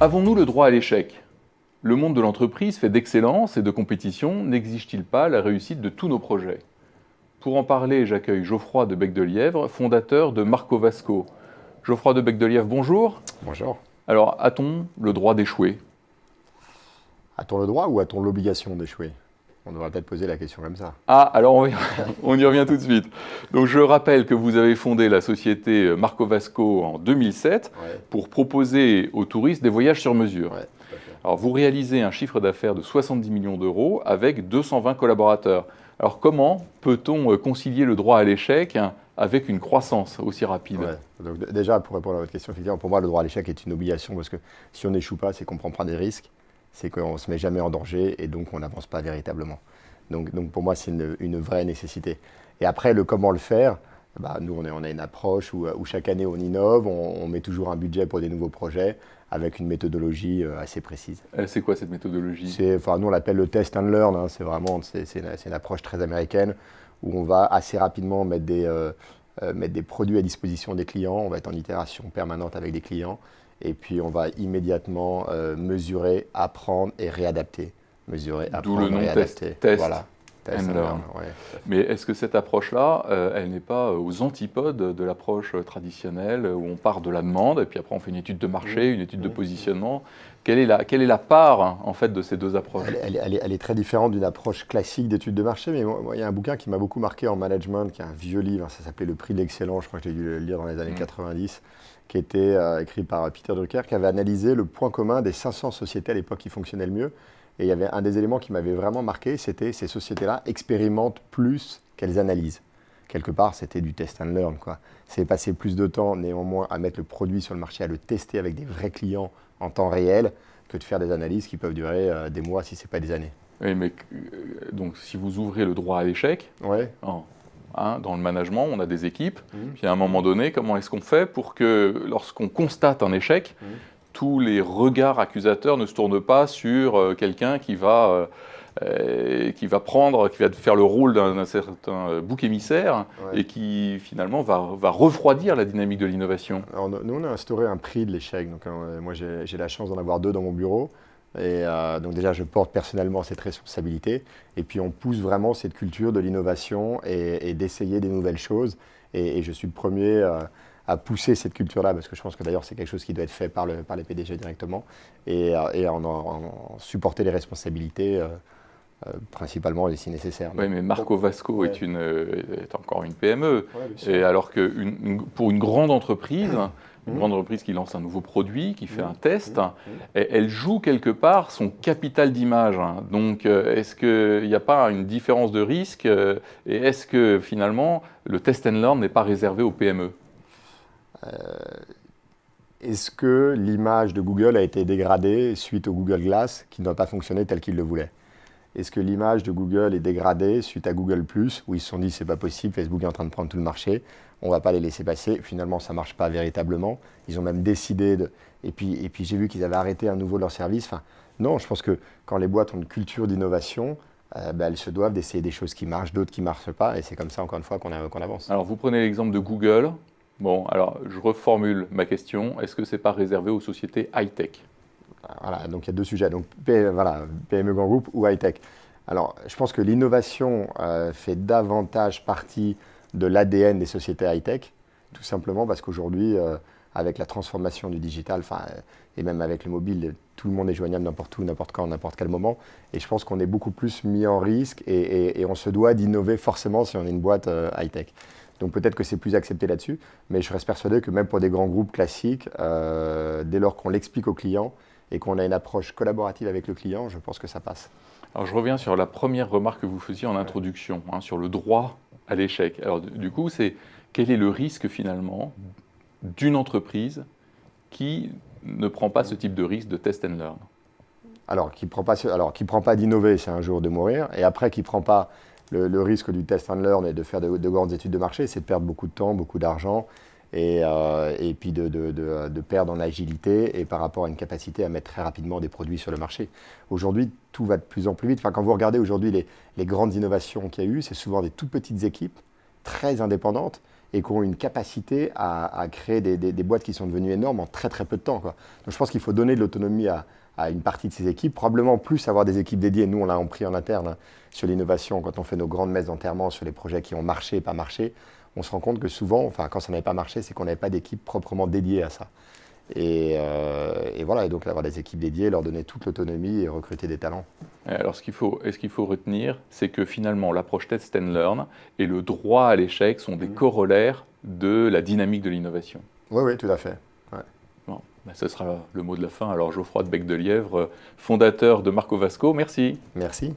Avons-nous le droit à l'échec? Le monde de l'entreprise, fait d'excellence et de compétition, n'exige-t-il pas la réussite de tous nos projets? Pour en parler, j'accueille Geoffroy de Bec de Lièvre, fondateur de Marco Vasco. Geoffroy de Bec de Lièvre, bonjour. Bonjour. Alors, a-t-on le droit d'échouer? A-t-on le droit ou a-t-on l'obligation d'échouer? On devrait peut-être poser la question comme ça. Ah, alors on y revient tout de suite. Donc je rappelle que vous avez fondé la société Marco Vasco en 2007 Ouais. pour proposer aux touristes des voyages sur mesure. Ouais, tout à fait. Alors vous réalisez un chiffre d'affaires de 70 millions d'euros avec 220 collaborateurs. Alors comment peut-on concilier le droit à l'échec avec une croissance aussi rapide? Ouais. Donc, déjà, pour répondre à votre question, effectivement, pour moi, le droit à l'échec est une obligation parce que si on n'échoue pas, c'est qu'on ne prend pas des risques, c'est qu'on ne se met jamais en danger et donc on n'avance pas véritablement. Donc pour moi, c'est une vraie nécessité. Et après, le comment le faire, bah, nous, on a une approche où chaque année, on innove, on met toujours un budget pour des nouveaux projets avec une méthodologie assez précise. C'est quoi cette méthodologie? Nous, on l'appelle le test and learn. Hein. C'est une approche très américaine où on va assez rapidement mettre des produits à disposition des clients. On va être en itération permanente avec des clients. Et puis, on va immédiatement mesurer, apprendre et réadapter. Mesurer, D'où le apprendre, nom réadapter. test Voilà. Test and and learn. learn. Ouais, tout à fait. Mais est-ce que cette approche-là, elle n'est pas aux antipodes de l'approche traditionnelle où on part de la demande et puis après on fait une étude de marché, une étude de positionnement? Quelle est la part en fait de ces deux approches? Elle est très différente d'une approche classique d'étude de marché, mais moi, il y a un bouquin qui m'a beaucoup marqué en management, qui est un vieux livre, ça s'appelait Le Prix de l'excellence, je crois que j'ai dû le lire dans les années 90, qui était écrit par Peter Drucker, qui avait analysé le point commun des 500 sociétés à l'époque qui fonctionnaient le mieux. Et il y avait un des éléments qui m'avait vraiment marqué, c'était ces sociétés-là expérimentent plus qu'elles analysent. Quelque part, c'était du test and learn, quoi. C'est passer plus de temps, néanmoins, à mettre le produit sur le marché, à le tester avec des vrais clients en temps réel, que de faire des analyses qui peuvent durer des mois, si ce n'est pas des années. Oui, mais donc si vous ouvrez le droit à l'échec, Ouais. dans le management, on a des équipes, puis à un moment donné, comment est-ce qu'on fait pour que lorsqu'on constate un échec, tous les regards accusateurs ne se tournent pas sur quelqu'un qui va faire le rôle d'un certain bouc émissaire Ouais. et qui finalement va refroidir la dynamique de l'innovation? Alors, nous, on a instauré un prix de l'échec. Donc, moi, j'ai la chance d'en avoir 2 dans mon bureau. Et donc déjà, je porte personnellement cette responsabilité. Et puis, on pousse vraiment cette culture de l'innovation et d'essayer des nouvelles choses. Et je suis le premier à pousser cette culture-là, parce que je pense que d'ailleurs, c'est quelque chose qui doit être fait par les PDG directement. Et en supporter les responsabilités, principalement et si nécessaire. Oui, mais Marco Vasco Ouais. est encore une PME. Ouais, bien sûr. Et alors que pour une grande entreprise, une grande entreprise qui lance un nouveau produit, qui fait un test, elle joue quelque part son capital d'image. Donc, est-ce qu'il n'y a pas une différence de risque et est-ce que finalement, le test and learn n'est pas réservé aux PME? Est-ce que l'image de Google a été dégradée suite au Google Glass qui n'a pas fonctionné tel qu'il le voulait? Est-ce que l'image de Google est dégradée suite à Google+, où ils se sont dit c'est pas possible, Facebook est en train de prendre tout le marché, on ne va pas les laisser passer. Finalement, ça ne marche pas véritablement. Ils ont même décidé de... Et puis j'ai vu qu'ils avaient arrêté à nouveau leur service. Enfin, non, je pense que quand les boîtes ont une culture d'innovation, elles se doivent d'essayer des choses qui marchent, d'autres qui ne marchent pas. Et c'est comme ça, encore une fois, qu'on avance. Alors, vous prenez l'exemple de Google. Bon, alors, je reformule ma question. Est-ce que ce n'est pas réservé aux sociétés high-tech? Voilà, donc il y a 2 sujets. Donc PME grand groupe ou high-tech. Alors, je pense que l'innovation fait davantage partie de l'ADN des sociétés high-tech, tout simplement parce qu'aujourd'hui, avec la transformation du digital, et même avec le mobile, tout le monde est joignable n'importe où, n'importe quand, n'importe quel moment. Et je pense qu'on est beaucoup plus mis en risque et on se doit d'innover forcément si on est une boîte high-tech. Donc peut-être que c'est plus accepté là-dessus, mais je reste persuadé que même pour des grands groupes classiques, dès lors qu'on l'explique aux clients et qu'on a une approche collaborative avec le client, je pense que ça passe. Alors, je reviens sur la première remarque que vous faisiez en introduction, sur le droit à l'échec. Alors, du coup, c'est quel est le risque finalement d'une entreprise qui ne prend pas ce type de risque de test and learn? Alors, qui ne prend pas d'innover, c'est un jour de mourir. Et après, qui ne prend pas le risque du test and learn et de faire de grandes études de marché, c'est de perdre beaucoup de temps, beaucoup d'argent et puis de perdre en agilité et par rapport à une capacité à mettre très rapidement des produits sur le marché. Aujourd'hui, tout va de plus en plus vite. Enfin, quand vous regardez aujourd'hui les grandes innovations qu'il y a eu, c'est souvent des toutes petites équipes, très indépendantes, et qui ont une capacité à créer des boîtes qui sont devenues énormes en très très peu de temps, quoi. Donc je pense qu'il faut donner de l'autonomie à une partie de ces équipes, probablement plus avoir des équipes dédiées. Nous, on l'a pris en interne hein, sur l'innovation, quand on fait nos grandes messes d'enterrement sur les projets qui ont marché et pas marché, on se rend compte que souvent, enfin, quand ça n'avait pas marché, c'est qu'on n'avait pas d'équipe proprement dédiée à ça. Et voilà, et donc avoir des équipes dédiées, leur donner toute l'autonomie et recruter des talents. Alors, ce qu'il faut retenir, c'est que finalement, l'approche Test and Learn et le droit à l'échec sont des corollaires de la dynamique de l'innovation. Oui, oui, tout à fait. Ouais. Bon, ben, ce sera le mot de la fin. Alors, Geoffroy de Bec de Lièvre, fondateur de Marco Vasco, merci. Merci.